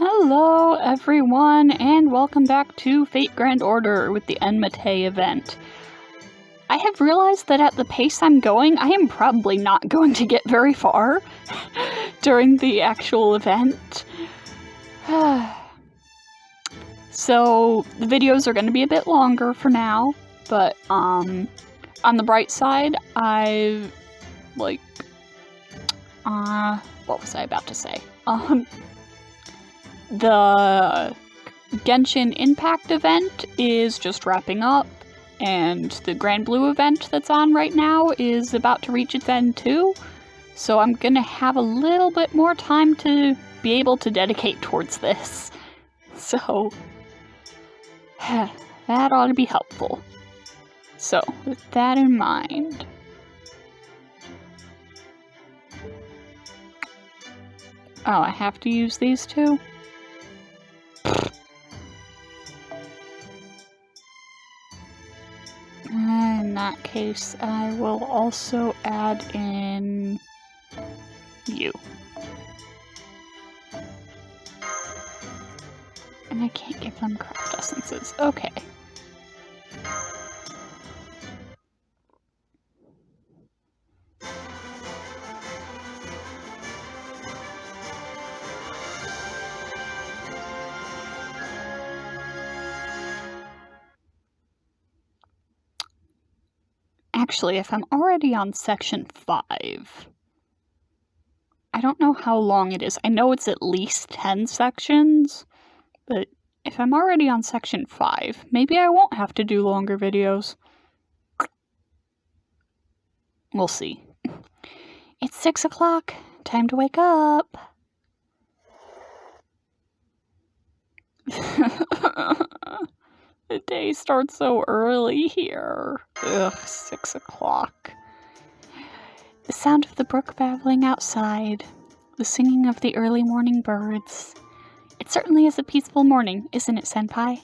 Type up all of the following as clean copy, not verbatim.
Hello everyone, and welcome back to Fate Grand Order with the Enma-tei event. I have realized that at the pace I'm going, I am probably not going to get very far during the actual event. So, the videos are going to be a bit longer for now, but on the bright side, what was I about to say? The Genshin Impact event is just wrapping up, and the Grand Blue event that's on right now is about to reach its end too, so I'm gonna have a little bit more time to be able to dedicate towards this. So, that ought to be helpful. So, with that in mind... Oh, I have to use these two? In that case, I will also add in you. And I can't give them craft essences. Okay. Actually, if I'm already on section 5, I don't know how long it is. I know it's at least 10 sections, but if I'm already on section 5, maybe I won't have to do longer videos. We'll see. It's 6 o'clock. Time to wake up. The day starts so early here. Ugh, 6 o'clock. The sound of the brook babbling outside, the singing of the early morning birds. It certainly is a peaceful morning, isn't it, Senpai?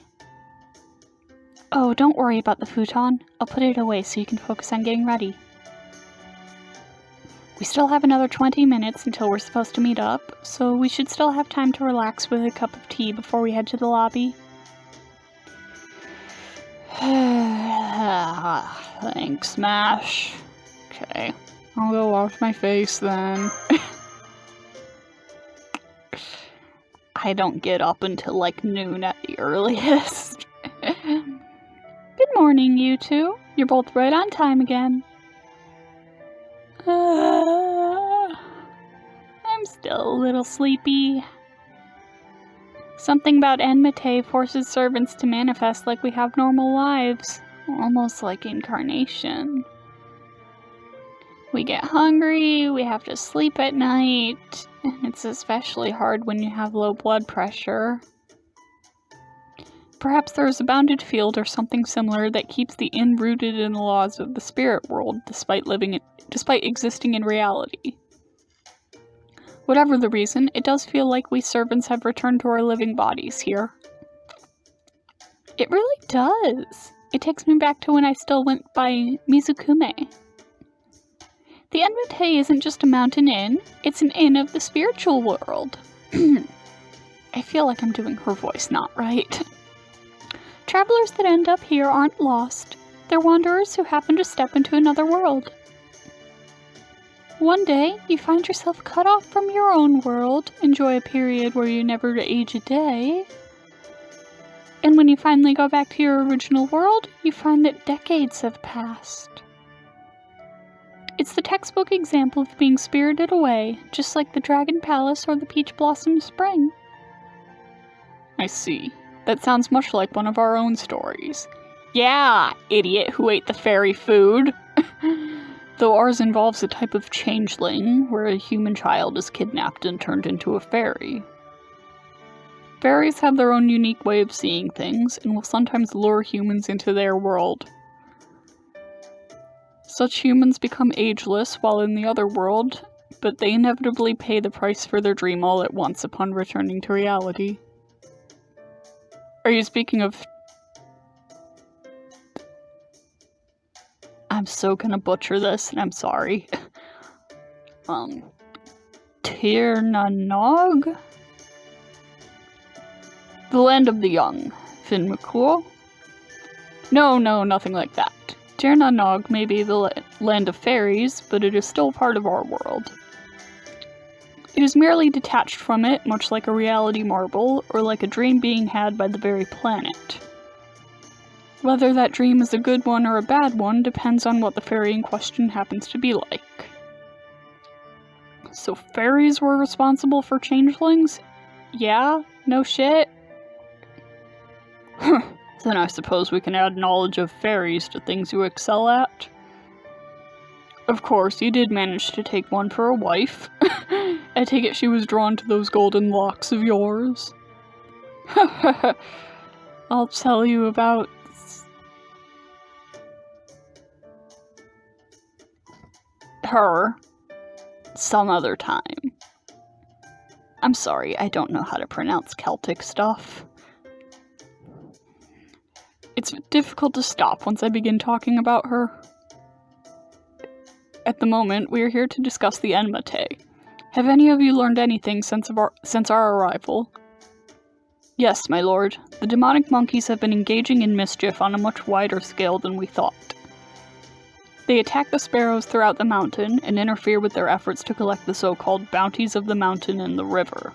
Oh, don't worry about the futon. I'll put it away so you can focus on getting ready. We still have another 20 minutes until we're supposed to meet up, so we should still have time to relax with a cup of tea before we head to the lobby. Thanks, Smash. Okay, I'll go wash my face then. I don't get up until like noon at the earliest. Good morning, you two. You're both right on time again. I'm still a little sleepy. Something about Enma-tei forces servants to manifest like we have normal lives. Almost like incarnation. We get hungry, we have to sleep at night, and it's especially hard when you have low blood pressure. Perhaps there is a bounded field or something similar that keeps the yin rooted in the laws of the spirit world despite existing in reality. Whatever the reason, it does feel like we servants have returned to our living bodies here. It really does. It takes me back to when I still went by Mizukume. The Enma-tei isn't just a mountain inn, it's an inn of the spiritual world. I feel like I'm doing her voice not right. Travelers that end up here aren't lost. They're wanderers who happen to step into another world. One day, you find yourself cut off from your own world, enjoy a period where you never age a day, and when you finally go back to your original world, you find that decades have passed. It's the textbook example of being spirited away, just like the Dragon Palace or the Peach Blossom Spring. I see. That sounds much like one of our own stories. Yeah, idiot who ate the fairy food! Though ours involves a type of changeling, where a human child is kidnapped and turned into a fairy. Fairies have their own unique way of seeing things, and will sometimes lure humans into their world. Such humans become ageless while in the other world, but they inevitably pay the price for their dream all at once upon returning to reality. Are you speaking of... I'm so gonna butcher this, and I'm sorry. Tirnanog? The land of the young. Finmakul? No, nothing like that. Tirnanog may be the land of fairies, but it is still part of our world. It is merely detached from it, much like a reality marble, or like a dream being had by the very planet. Whether that dream is a good one or a bad one depends on what the fairy in question happens to be like. So fairies were responsible for changelings? Yeah? No shit? Then I suppose we can add knowledge of fairies to things you excel at. Of course, you did manage to take one for a wife. I take it she was drawn to those golden locks of yours. I'll tell you about... her some other time. I'm sorry, I don't know how to pronounce Celtic stuff. It's difficult to stop once I begin talking about her. At the moment, we are here to discuss the Enma-tei. Have any of you learned anything since our arrival? Yes, my lord. The demonic monkeys have been engaging in mischief on a much wider scale than we thought. They attack the sparrows throughout the mountain and interfere with their efforts to collect the so-called bounties of the mountain and the river.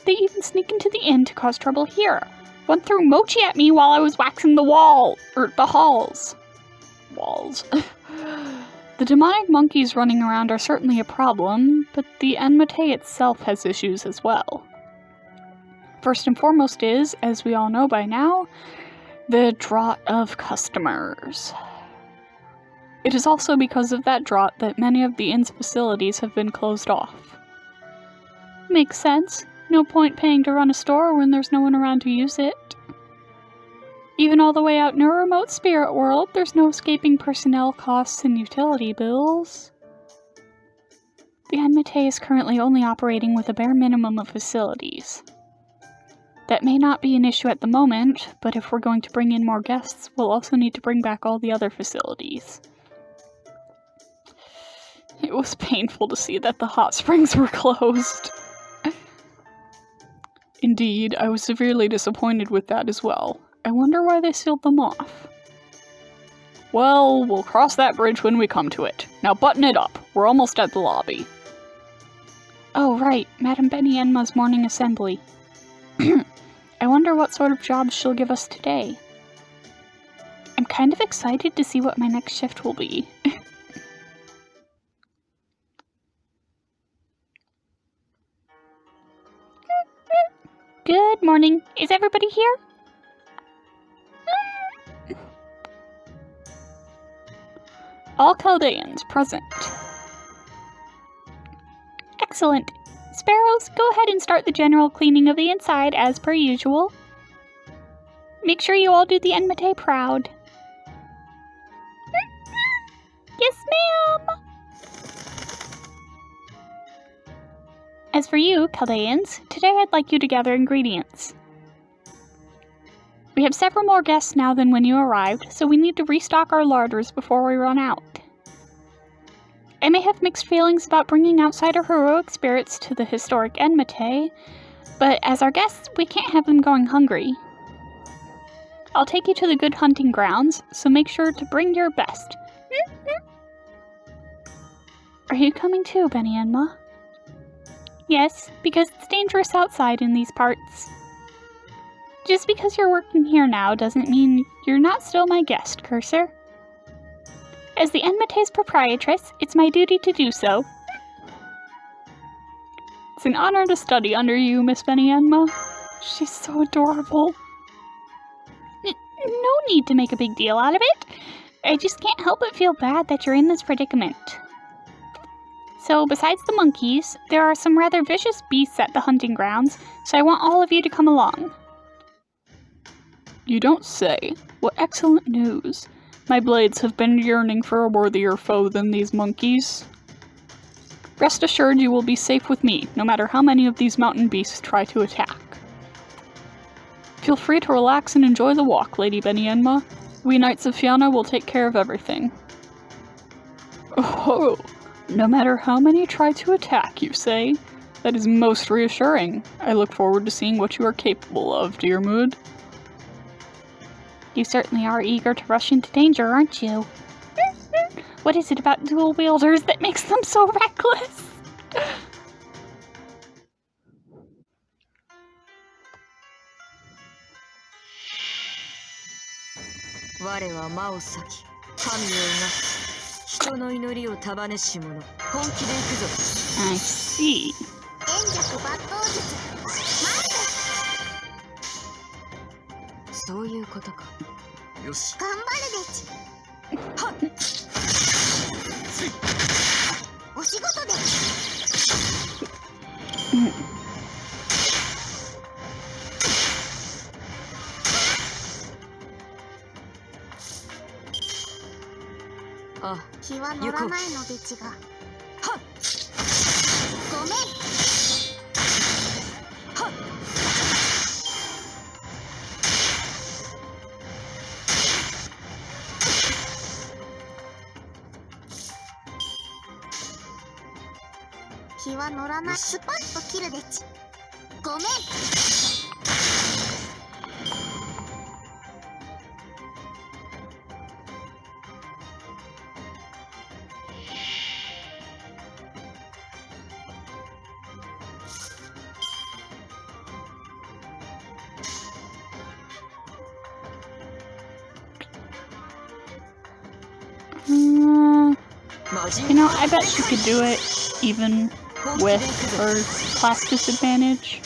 They even sneak into the inn to cause trouble here. One threw mochi at me while I was waxing the halls. Walls. The demonic monkeys running around are certainly a problem, but the Enma-tei itself has issues as well. First and foremost is, as we all know by now, the drought of customers. It is also because of that drought that many of the inn's facilities have been closed off. Makes sense. No point paying to run a store when there's no one around to use it. Even all the way out in a remote spirit world, there's no escaping personnel costs and utility bills. The Enma-tei is currently only operating with a bare minimum of facilities. That may not be an issue at the moment, but if we're going to bring in more guests, we'll also need to bring back all the other facilities. It was painful to see that the hot springs were closed. Indeed, I was severely disappointed with that as well. I wonder why they sealed them off. Well, we'll cross that bridge when we come to it. Now button it up. We're almost at the lobby. Oh right, Madame Beni-Enma's morning assembly. I wonder what sort of jobs she'll give us today. I'm kind of excited to see what my next shift will be. Good morning. Is everybody here? All Chaldeans present. Excellent. Sparrows, go ahead and start the general cleaning of the inside as per usual. Make sure you all do the Enma-tei proud. Yes, ma'am! As for you, Chaldeans, today I'd like you to gather ingredients. We have several more guests now than when you arrived, so we need to restock our larders before we run out. I may have mixed feelings about bringing outsider heroic spirits to the historic Enma-tei, but as our guests, we can't have them going hungry. I'll take you to the good hunting grounds, so make sure to bring your best. Are you coming too, Beni-Enma? Yes, because it's dangerous outside in these parts. Just because you're working here now doesn't mean you're not still my guest, Cursor. As the Enma-tei's proprietress, it's my duty to do so. It's an honor to study under you, Miss Beni-Enma. She's so adorable. No need to make a big deal out of it. I just can't help but feel bad that you're in this predicament. So, besides the monkeys, there are some rather vicious beasts at the hunting grounds, so I want all of you to come along. You don't say. What excellent news. My blades have been yearning for a worthier foe than these monkeys. Rest assured you will be safe with me, no matter how many of these mountain beasts try to attack. Feel free to relax and enjoy the walk, Lady Beni-Enma. We Knights of Fianna will take care of everything. Oh, no matter how many try to attack, you say? That is most reassuring. I look forward to seeing what you are capable of, dear Mood. You certainly are eager to rush into danger, aren't you? What is it about dual wielders that makes them so reckless? I see. You know, I bet she could do it even with her class disadvantage.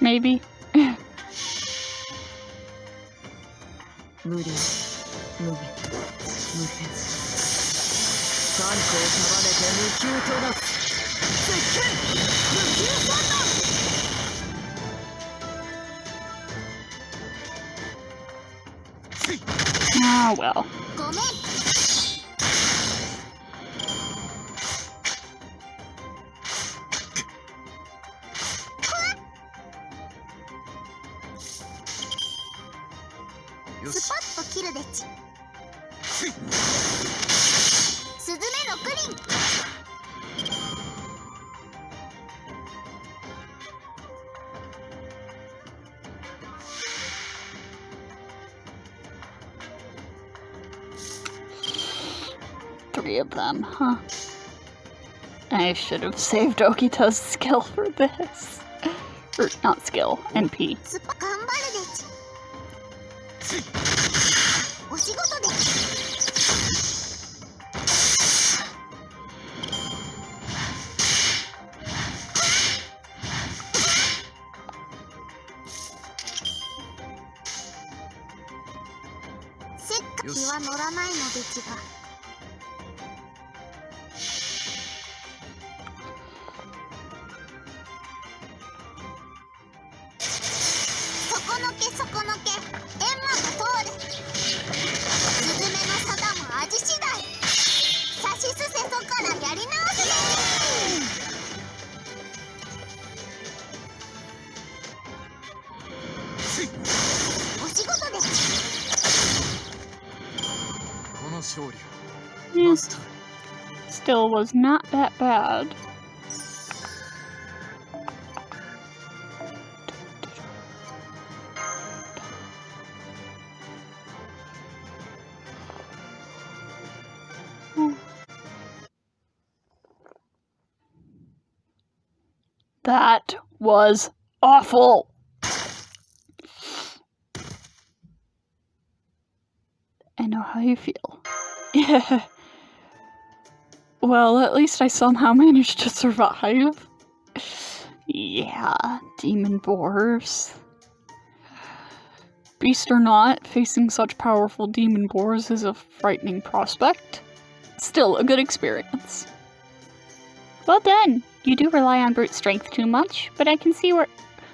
Maybe. Ah, well. Three of them, huh? I should have saved Okita's skill for this. Or, not skill, NP. Still was not that bad. That was awful. I know how you feel. Yeah. Well, at least I somehow managed to survive. Yeah, demon boars. Beast or not, facing such powerful demon boars is a frightening prospect. Still, a good experience. Well done! You do rely on brute strength too much, but I can see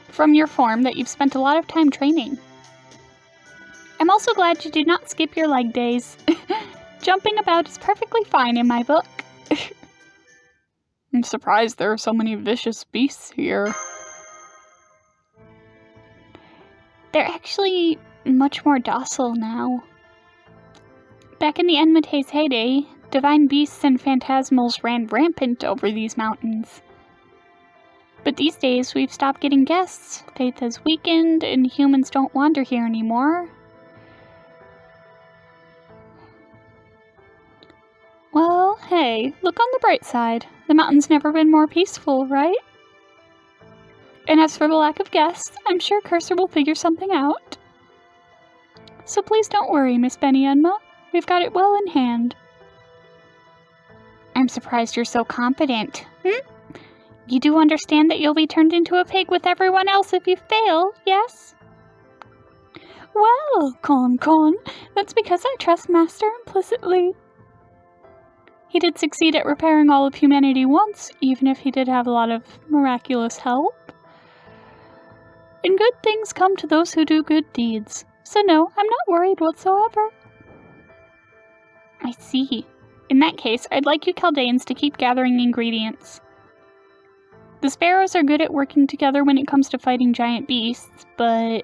from your form that you've spent a lot of time training. I'm also glad you did not skip your leg days. Jumping about is perfectly fine in my book. I'm surprised there are so many vicious beasts here. They're actually much more docile now. Back in the Enma-tei's heyday, divine beasts and phantasmals ran rampant over these mountains. But these days, we've stopped getting guests, faith has weakened, and humans don't wander here anymore. Well, hey, look on the bright side. The mountain's never been more peaceful, right? And as for the lack of guests, I'm sure Cursor will figure something out. So please don't worry, Miss Beni-Enma. We've got it well in hand. I'm surprised you're so confident. You do understand that you'll be turned into a pig with everyone else if you fail, yes? Well, Con, that's because I trust Master implicitly. He did succeed at repairing all of humanity once, even if he did have a lot of miraculous help. And good things come to those who do good deeds. So no, I'm not worried whatsoever. I see. In that case, I'd like you Chaldeans to keep gathering ingredients. The sparrows are good at working together when it comes to fighting giant beasts, but...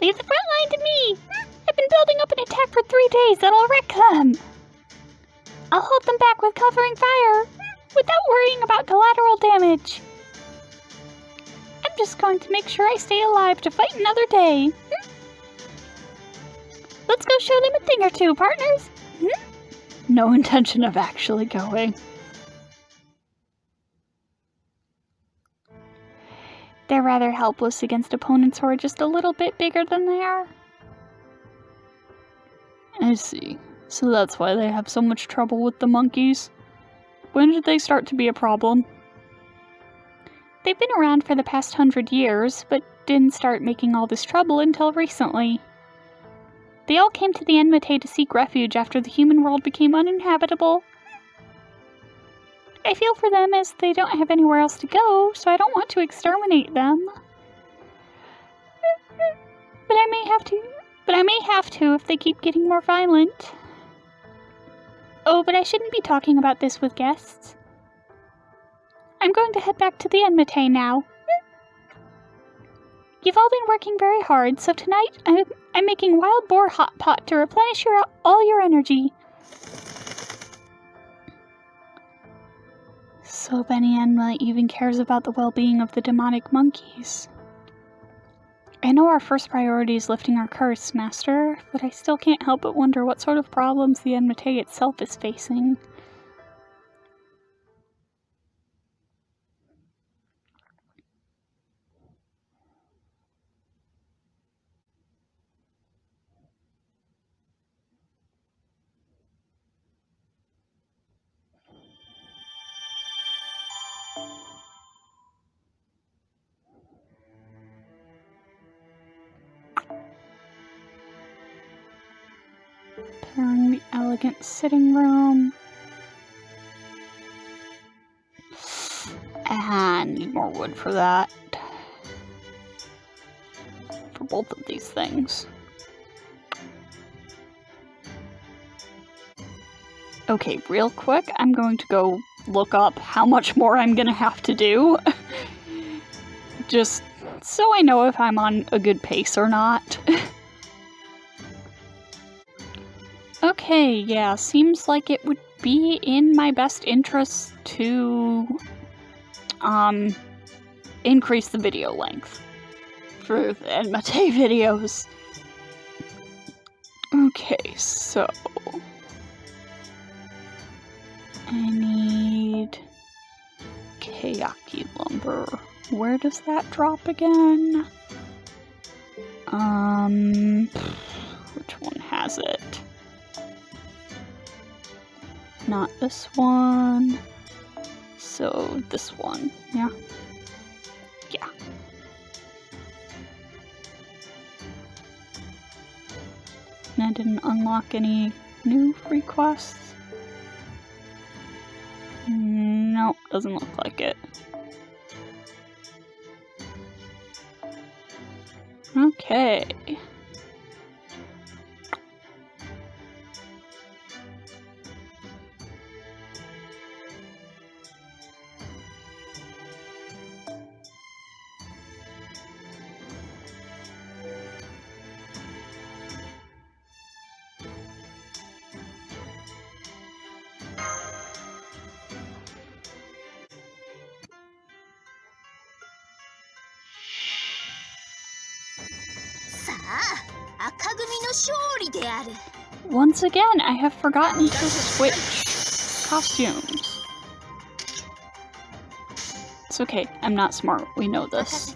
Leave the front line to me! I've been building up an attack for 3 days that'll wreck them! I'll hold them back with covering fire, without worrying about collateral damage. I'm just going to make sure I stay alive to fight another day. Let's go show them a thing or two, partners! No intention of actually going. They're rather helpless against opponents who are just a little bit bigger than they are. I see. So that's why they have so much trouble with the monkeys. When did they start to be a problem? They've been around for the past 100 years, but didn't start making all this trouble until recently. They all came to the Enma-tei to seek refuge after the human world became uninhabitable. I feel for them as they don't have anywhere else to go, so I don't want to exterminate them. But I may have to if they keep getting more violent. Oh, but I shouldn't be talking about this with guests. I'm going to head back to the Enma-tei now. You've all been working very hard, so tonight I'm making wild boar hot pot to replenish all your energy. So Beni-Enma even cares about the well-being of the demonic monkeys. I know our first priority is lifting our curse, Master, but I still can't help but wonder what sort of problems the Enma-tei itself is facing. Preparing the elegant sitting room. I need more wood for that. For both of these things. Okay, real quick, I'm going to go look up how much more I'm gonna have to do. Just so I know if I'm on a good pace or not. Okay, yeah, seems like it would be in my best interest to, increase the video length for the Enma-tei videos. Okay, so... I need... Kayaki lumber. Where does that drop again? Which one has it? Not this one. So this one, yeah? Yeah. And I didn't unlock any new free quests? Nope, doesn't look like it. Okay. Once again, I have forgotten to switch costumes. It's okay, I'm not smart, we know this.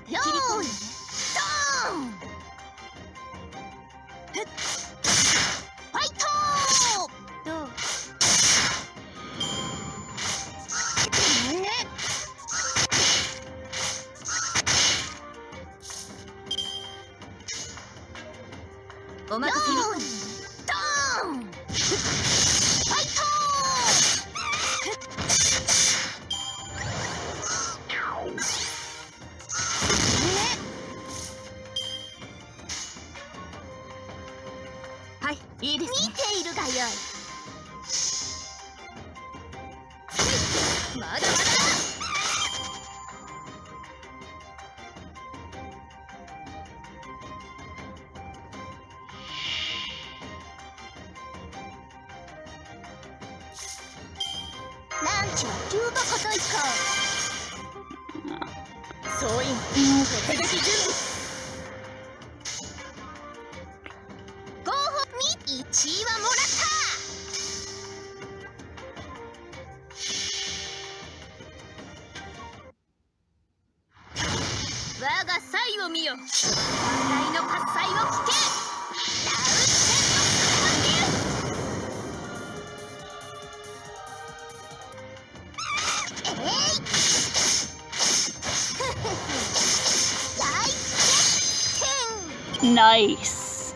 Nice.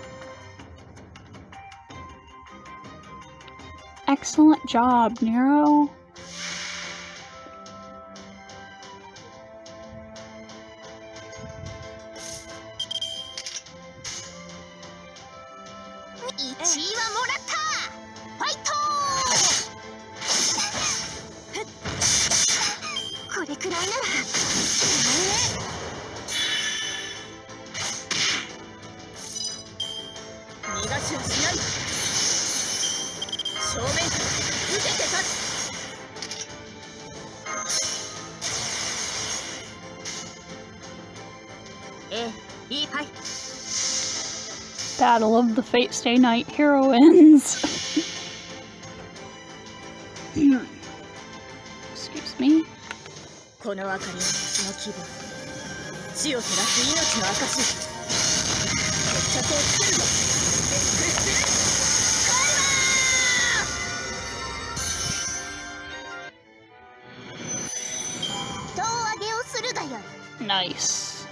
Excellent job, Nero. Battle of the Fate Stay Night heroines. Excuse me. Nice.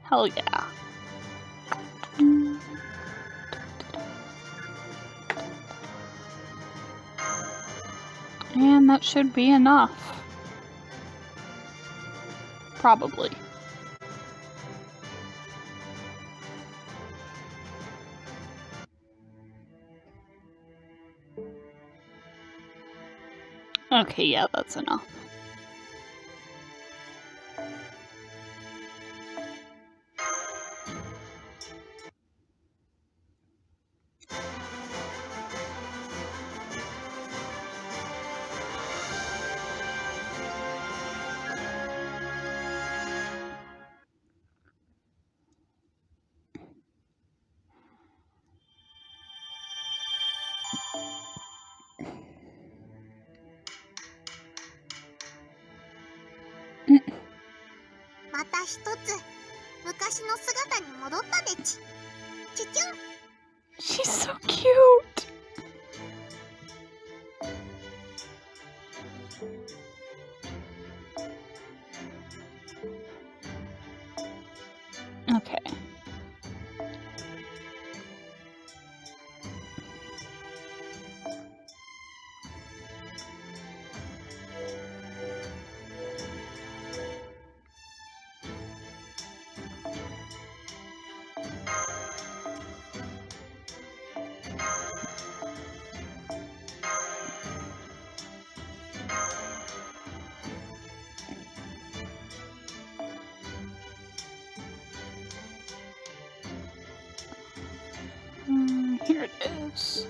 Hell yeah. And that should be enough. Probably. Okay, yeah, that's enough. She's so cute. Okay. Here it is.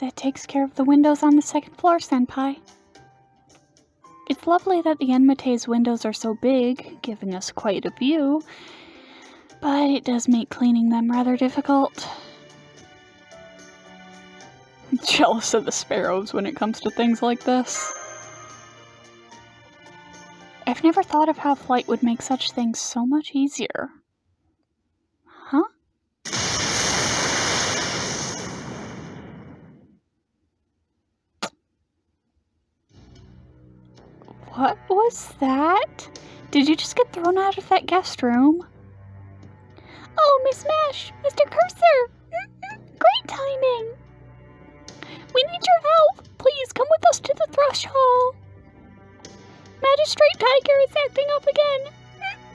That takes care of the windows on the second floor, Senpai. It's lovely that the Enma-tei's windows are so big, giving us quite a view, but it does make cleaning them rather difficult. I'm jealous of the sparrows when it comes to things like this. I've never thought of how flight would make such things so much easier. Huh? What was that? Did you just get thrown out of that guest room? Oh, Miss Mash! Mr. Cursor! Great timing! We need your help! Please come with us to the thrush hall! Magistrate Tiger is acting up again!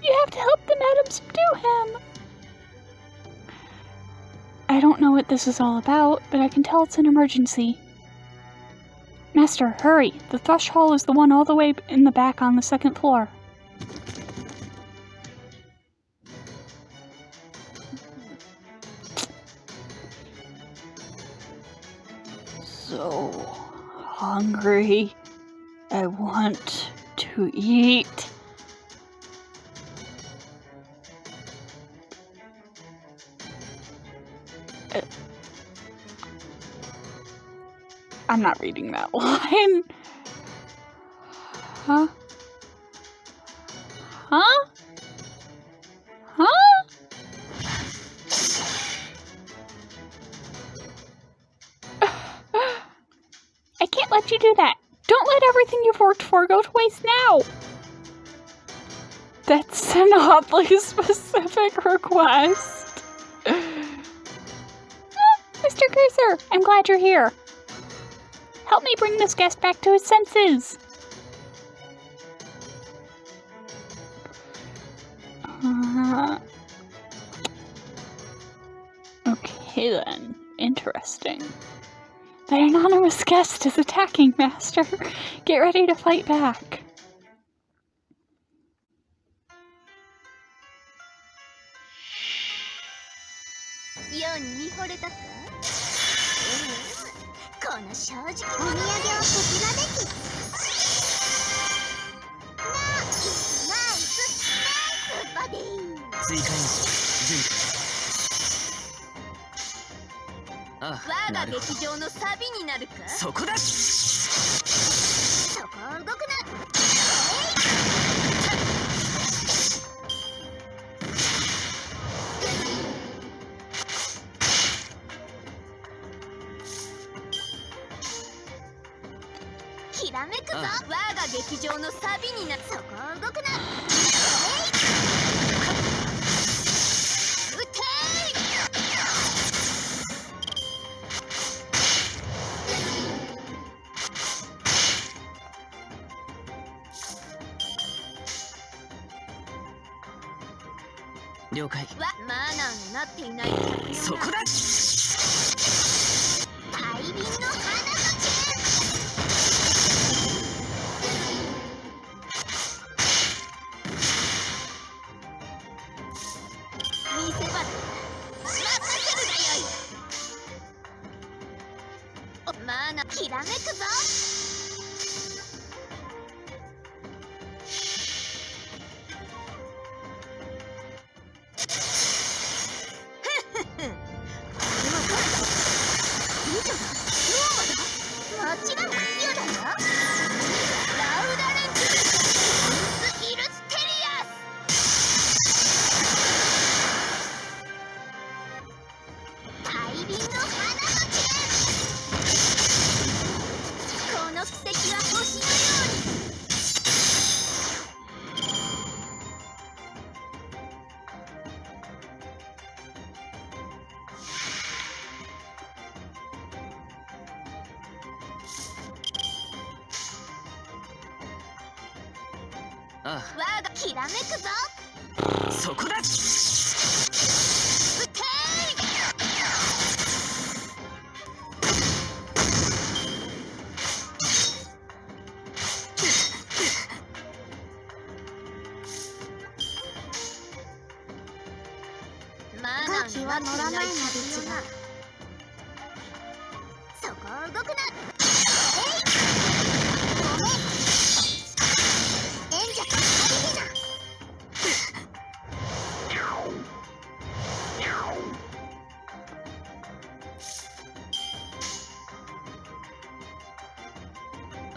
You have to help the madam subdue him! I don't know what this is all about, but I can tell it's an emergency. Master, hurry! The thrush hall is the one all the way in the back on the second floor. So hungry. I want to eat. I'm not reading that line. Huh? Huh? Huh? I can't let you do that. Don't let everything you've worked for go to waste now. That's an oddly specific request. Mr. Cursor, I'm glad you're here. Help me bring this guest back to his senses. Okay then. Interesting. The anonymous guest is attacking, Master. Get ready to fight back.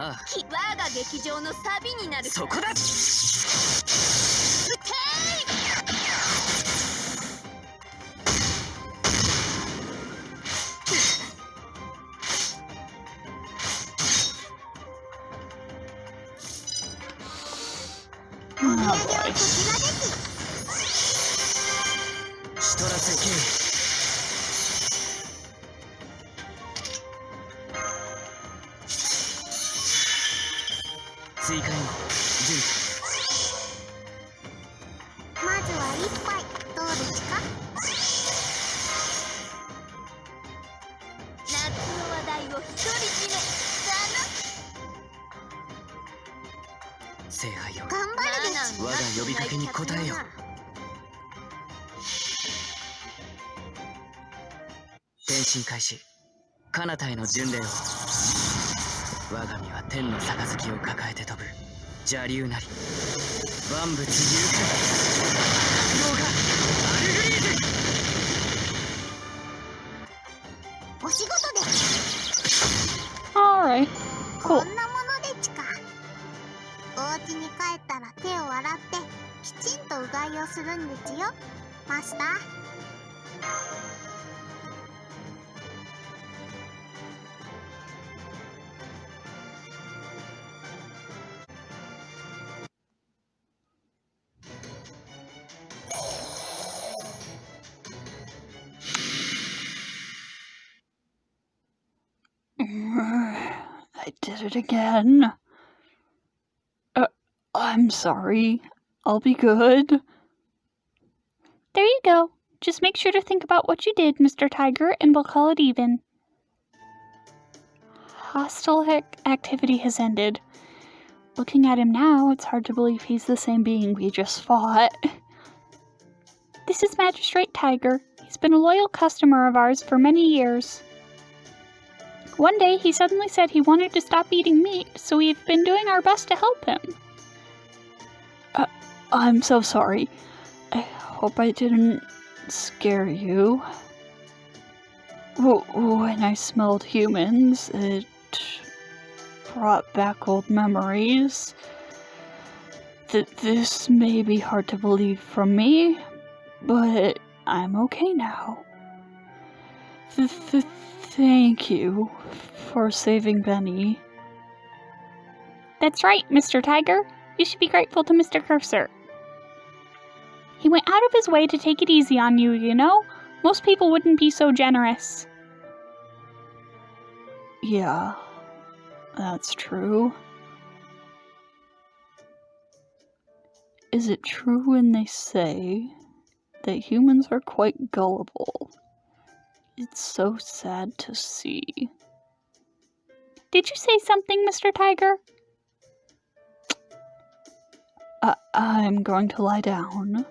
我が劇場のサビになるから。そこだ。追加に準備。まずは一杯どうですか？夏の話題を独り占めだな。聖杯よ、頑張るです。我が呼びかけに応えよ。転身開始。彼方への巡礼を。我が身は天の杯を抱えて飛ぶ邪竜なり万物勇敢動画アルグリーズお仕事です。 Alright, こ cool. んなものでちか。お家に帰ったら手を洗ってきちんとうがいをするんですよ、マスター。I did it again. I'm sorry. I'll be good. There you go. Just make sure to think about what you did, Mr. Tiger, and we'll call it even. Hostile activity has ended. Looking at him now, it's hard to believe he's the same being we just fought. This is Magistrate Tiger. He's been a loyal customer of ours for many years. One day, he suddenly said he wanted to stop eating meat, so we've been doing our best to help him. I'm so sorry. I hope I didn't scare you. When I smelled humans, it brought back old memories. This may be hard to believe from me, but I'm okay now. Thank you for saving Beni. That's right, Mr. Tiger. You should be grateful to Mr. Cursor. He went out of his way to take it easy on you, you know? Most people wouldn't be so generous. Yeah, that's true. Is it true when they say that humans are quite gullible? It's so sad to see. Did you say something, Mr. Tiger? I'm going to lie down.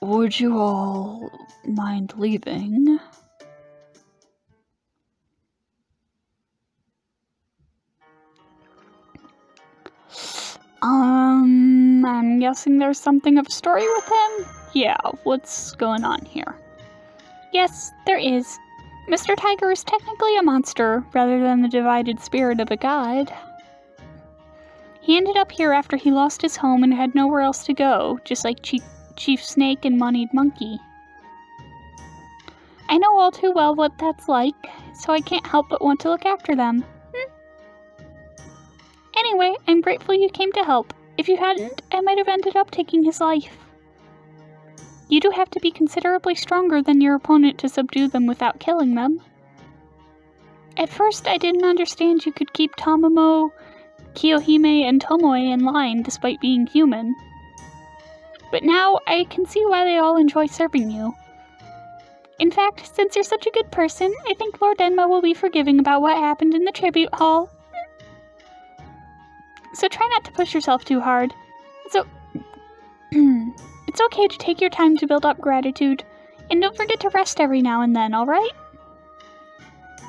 Would you all mind leaving? I'm guessing there's something of a story with him? Yeah, what's going on here? Yes, there is. Mr. Tiger is technically a monster, rather than the divided spirit of a god. He ended up here after he lost his home and had nowhere else to go, just like Chief Snake and Moneyed Monkey. I know all too well what that's like, so I can't help but want to look after them. Anyway, I'm grateful you came to help. If you hadn't, I might have ended up taking his life. You do have to be considerably stronger than your opponent to subdue them without killing them. At first, I didn't understand you could keep Tamamo, Kiyohime, and Tomoe in line despite being human. But now, I can see why they all enjoy serving you. In fact, since you're such a good person, I think Lord Enma will be forgiving about what happened in the tribute hall. So try not to push yourself too hard. It's okay to take your time to build up gratitude, and don't forget to rest every now and then, alright?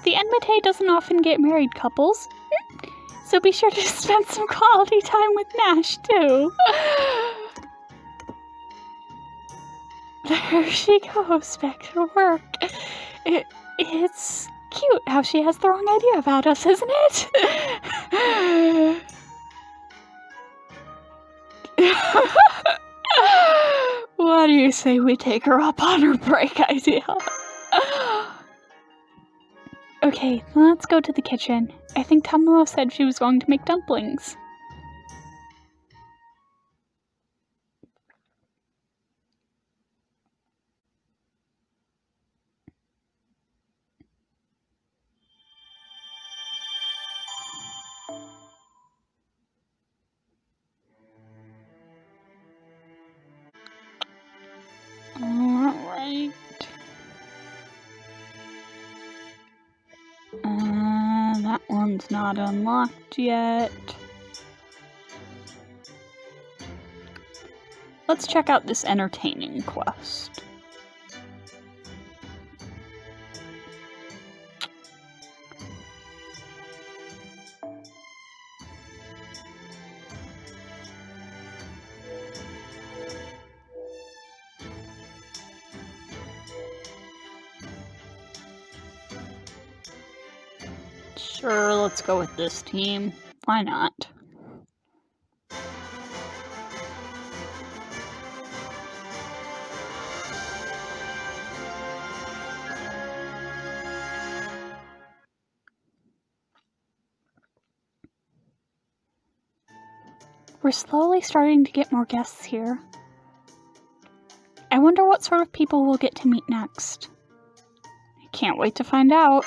The Enma-tei doesn't often get married couples, so be sure to spend some quality time with Nash, too. There she goes, back to work. It's cute how she has the wrong idea about us, isn't it? What do you say we take her up on her break idea? Okay, let's go to the kitchen. I think Tomoe said she was going to make dumplings. Alright. That one's not unlocked yet. Let's check out this entertaining quest. Sure, let's go with this team. Why not? We're slowly starting to get more guests here. I wonder what sort of people we'll get to meet next. I can't wait to find out.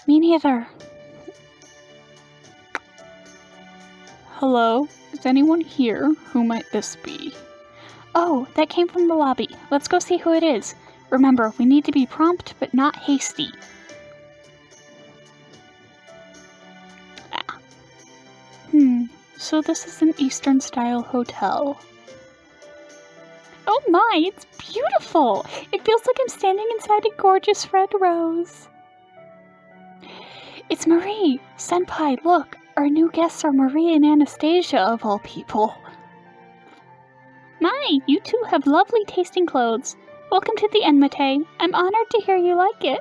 Me neither. Hello? Is anyone here? Who might this be? Oh, that came from the lobby. Let's go see who it is. Remember, we need to be prompt but not hasty. So this is an Eastern-style hotel. Oh my, it's beautiful! It feels like I'm standing inside a gorgeous red rose. It's Marie! Senpai, look! Our new guests are Marie and Anastasia, of all people. My, you two have lovely tasting clothes. Welcome to the Enma-tei. I'm honored to hear you like it.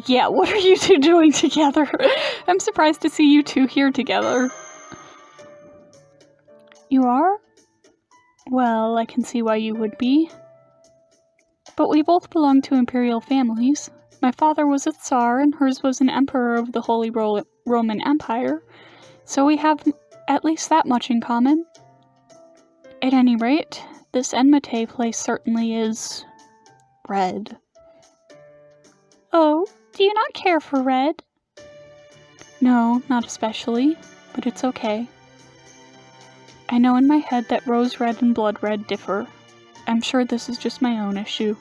Yeah, what are you two doing together? I'm surprised to see you two here together. You are? Well, I can see why you would be. But we both belong to imperial families. My father was a Tsar and hers was an emperor of the Holy Roman Empire, so we have at least that much in common. At any rate, this Enma-tei place certainly is red. Oh, do you not care for red? No, not especially, but it's okay. I know in my head that rose red and blood red differ. I'm sure this is just my own issue.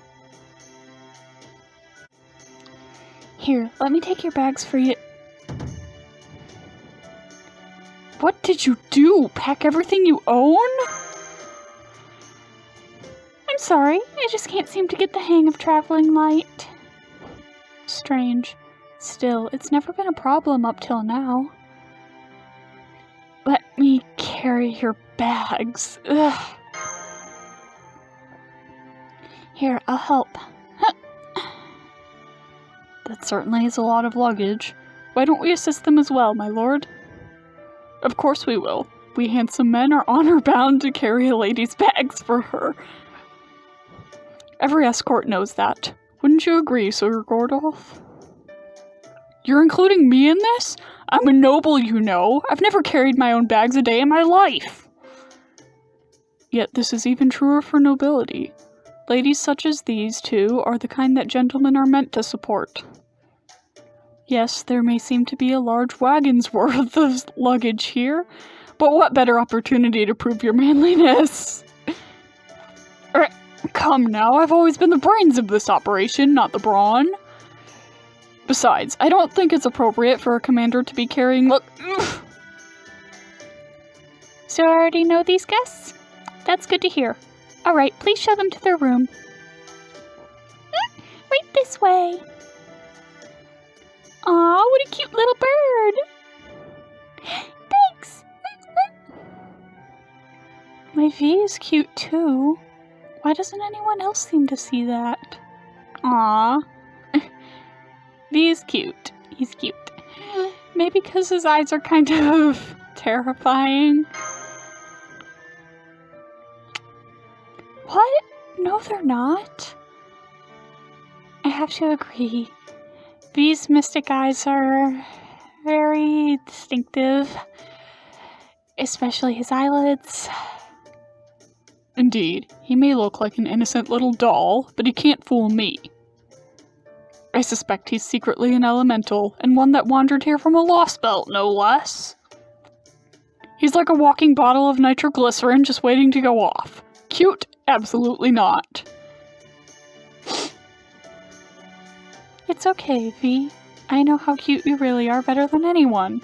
Here, let me take your bags for you. What did you do? Pack everything you own? I'm sorry, I just can't seem to get the hang of traveling light. Strange. Still, it's never been a problem up till now. Let me carry your bags. Ugh. Here, I'll help. That certainly is a lot of luggage. Why don't we assist them as well, my lord? Of course we will. We handsome men are honor-bound to carry a lady's bags for her. Every escort knows that. Wouldn't you agree, Sir Gordolf? You're including me in this? I'm a noble, you know. I've never carried my own bags a day in my life. Yet this is even truer for nobility. Ladies such as these two are the kind that gentlemen are meant to support. Yes, there may seem to be a large wagon's worth of luggage here, but what better opportunity to prove your manliness? Come now, I've always been the brains of this operation, not the brawn. Besides, I don't think it's appropriate for a commander to be carrying So I already know these guests? That's good to hear. Alright, please show them to their room. Right this way. Aw, what a cute little bird! Thanks! My V is cute too. Why doesn't anyone else seem to see that? Aww. V's cute. He's cute. Maybe because his eyes are kind of terrifying. What? No, they're not. I have to agree. V's mystic eyes are very distinctive. Especially his eyelids. Indeed, he may look like an innocent little doll, but he can't fool me. I suspect he's secretly an elemental, and one that wandered here from a lost belt, no less. He's like a walking bottle of nitroglycerin just waiting to go off. Cute? Absolutely not. It's okay, V. I know how cute you really are better than anyone.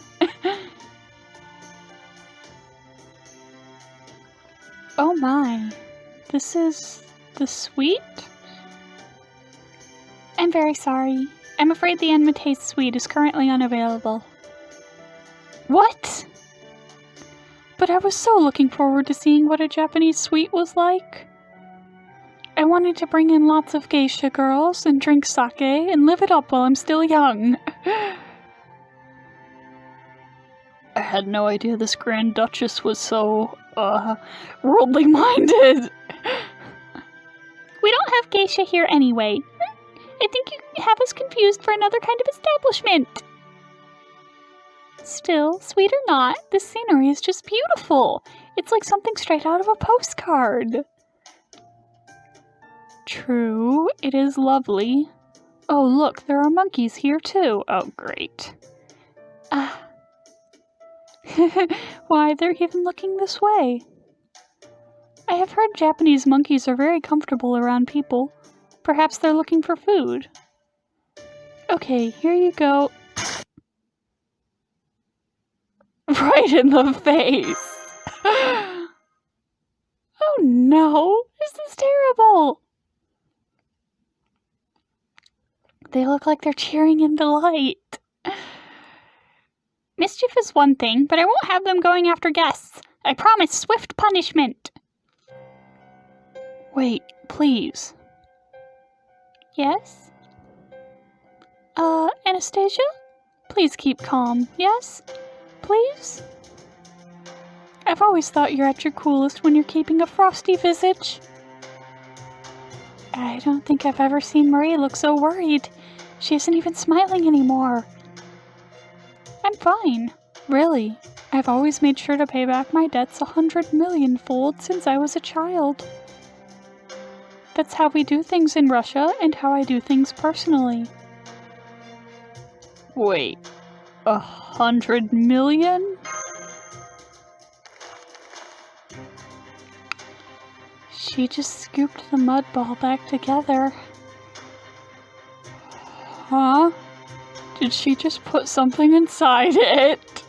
Oh my. This is the suite? I'm very sorry. I'm afraid the Enma-tei suite is currently unavailable. What? But I was so looking forward to seeing what a Japanese suite was like. I wanted to bring in lots of geisha girls and drink sake and live it up while I'm still young. I had no idea this Grand Duchess was so, worldly minded. We don't have geisha here anyway. I think you have us confused for another kind of establishment. Still, sweet or not, this scenery is just beautiful. It's like something straight out of a postcard. True, it is lovely. Oh, look, there are monkeys here too. Oh, great. Why, they're even looking this way. I have heard Japanese monkeys are very comfortable around people. Perhaps they're looking for food. Okay, here you go. Right in the face! Oh no! This is terrible! They look like they're cheering in delight. Mischief is one thing, but I won't have them going after guests. I promise swift punishment. Wait, please. Yes? Anastasia? Please keep calm, yes? Please? I've always thought you're at your coolest when you're keeping a frosty visage. I don't think I've ever seen Marie look so worried. She isn't even smiling anymore. I'm fine. Really. I've always made sure to pay back my debts 100 million-fold since I was a child. That's how we do things in Russia and how I do things personally. Wait, 100 million? She just scooped the mud ball back together. Huh? Did she just put something inside it?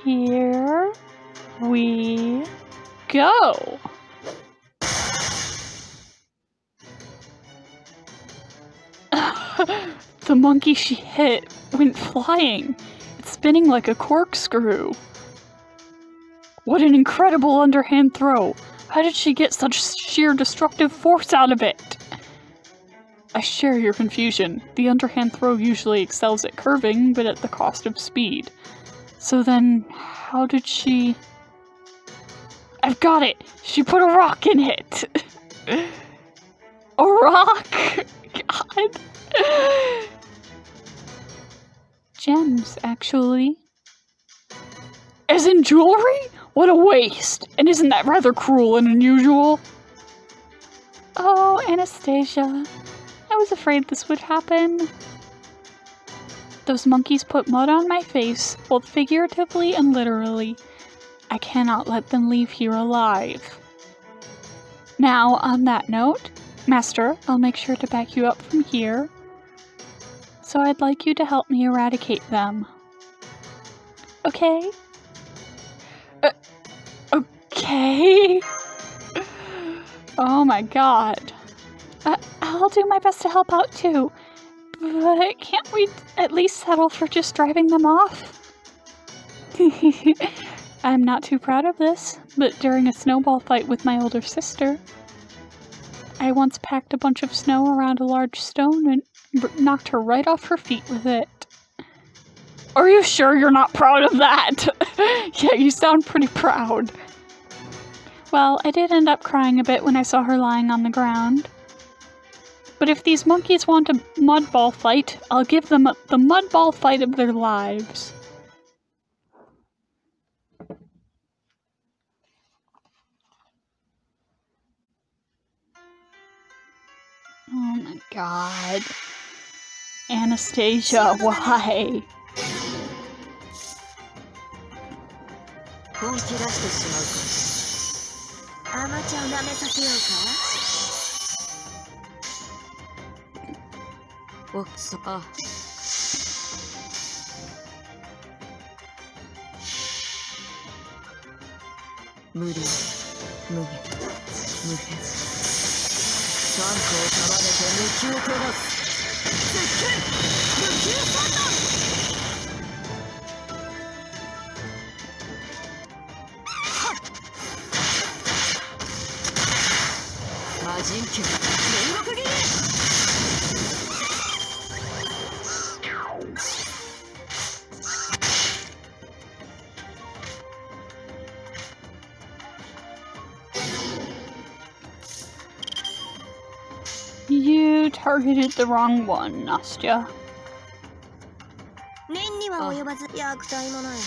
Here we go! The monkey she hit went flying. It's spinning like a corkscrew. What an incredible underhand throw! How did she get such sheer destructive force out of it? I share your confusion. The underhand throw usually excels at curving, but at the cost of speed. So then, how did she... I've got it! She put a rock in it! A rock? God. gems, actually. As in jewelry? What a waste! And isn't that rather cruel and unusual? Oh, Anastasia. I was afraid this would happen. Those monkeys put mud on my face, both figuratively and literally. I cannot let them leave here alive. Now, on that note, Master, I'll make sure to back you up from here. So I'd like you to help me eradicate them. Okay? Okay. Oh my god. I'll do my best to help out too. But can't we at least settle for just driving them off? I'm not too proud of this, but during a snowball fight with my older sister, I once packed a bunch of snow around a large stone and knocked her right off her feet with it. Are you sure you're not proud of that? Yeah, you sound pretty proud. Well, I did end up crying a bit when I saw her lying on the ground. But if these monkeys want a mud ball fight, I'll give them the mud ball fight of their lives. Oh my god. Anastasia, why? 本気出してしまうか。アマちゃんを舐めさせようか。お、そ、あ。無理、無限、無変。3個を束ねて無球を飛ばす。絶剣、無球三段。魔人剣、煉獄斬り。You targeted the wrong one, Nastya. 念には及ばず役体もない。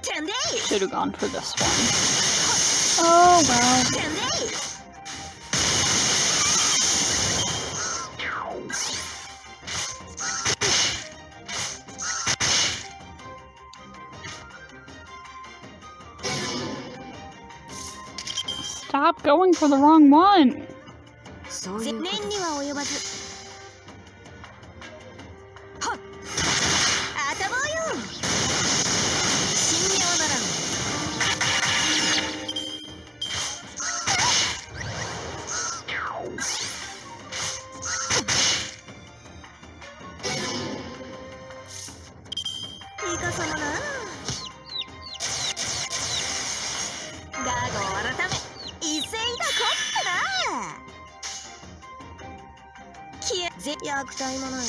てんでい。 Should have gone for this one. Oh well. てんでい。Stop going for the wrong one. そういう念には及ばず。はっ。あたぼうよ。神妙ならぬ。いかさまな。ガードを改め。威勢だこったな。消えぜ役体もない。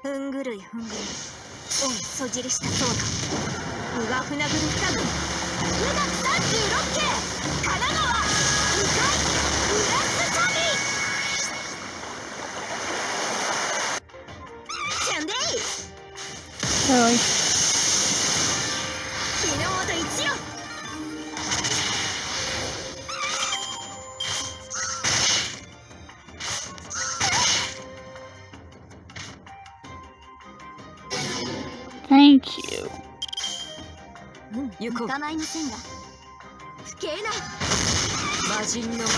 ふんぐるいふんぐるい。おんそじりしたそうか。うがふなぐる二組。無学36系。神奈川。うかい。ウラスサビ。てんでい。Really? 日の元一よ。Thank you. 行こう。構いませんが。不敬な。魔人の魔。真っ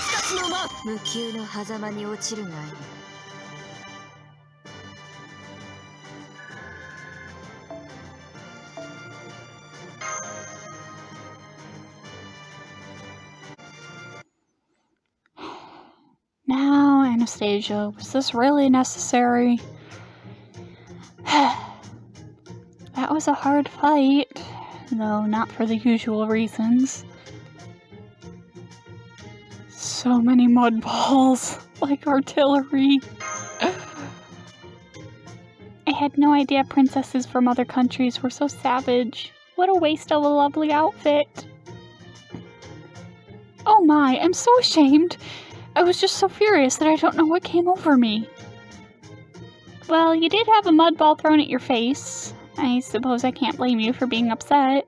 二つの魔。無休の狭間に落ちるがいい。Now, Anastasia, was this really necessary? That was a hard fight, though not for the usual reasons. So many mud balls, like artillery. I had no idea princesses from other countries were so savage. What a waste of a lovely outfit. Oh my, I'm so ashamed. I was just so furious that I don't know what came over me. Well, you did have a mud ball thrown at your face. I suppose I can't blame you for being upset.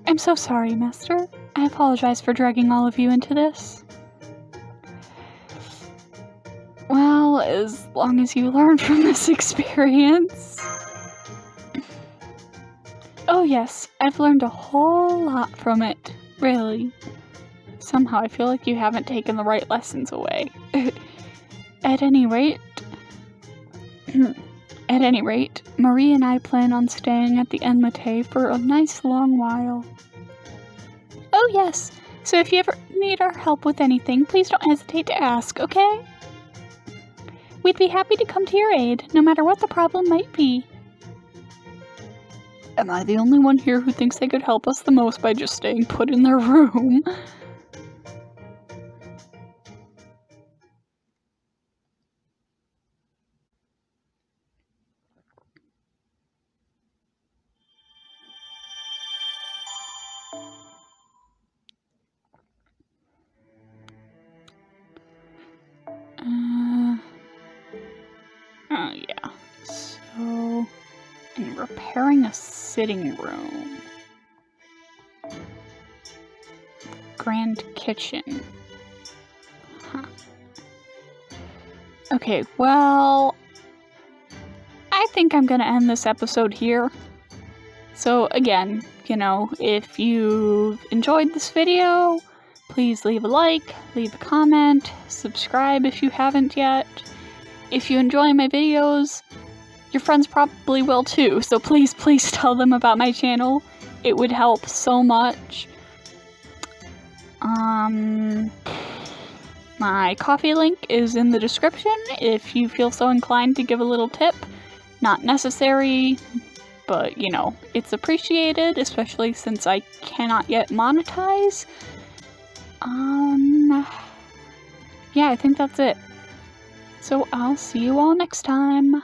I'm so sorry, Master. I apologize for dragging all of you into this. Well, as long as you learn from this experience. Oh yes, I've learned a whole lot from it, really. Somehow I feel like you haven't taken the right lessons away. At any rate, Marie and I plan on staying at the Enma-tei for a nice long while. Oh yes, so if you ever need our help with anything, please don't hesitate to ask, okay? We'd be happy to come to your aid, no matter what the problem might be. Am I the only one here who thinks they could help us the most by just staying put in their room? Oh yeah, so, and repairing a sitting room. Grand kitchen. Huh. Okay, well, I think I'm gonna end this episode here. So again, you know, if you've enjoyed this video, please leave a like, leave a comment, subscribe if you haven't yet. If you enjoy my videos, your friends probably will too, so please tell them about my channel. It would help so much. My coffee link is in the description if you feel so inclined to give a little tip. Not necessary, but you know, it's appreciated, especially since I cannot yet monetize. Yeah, I think that's it. So I'll see you all next time.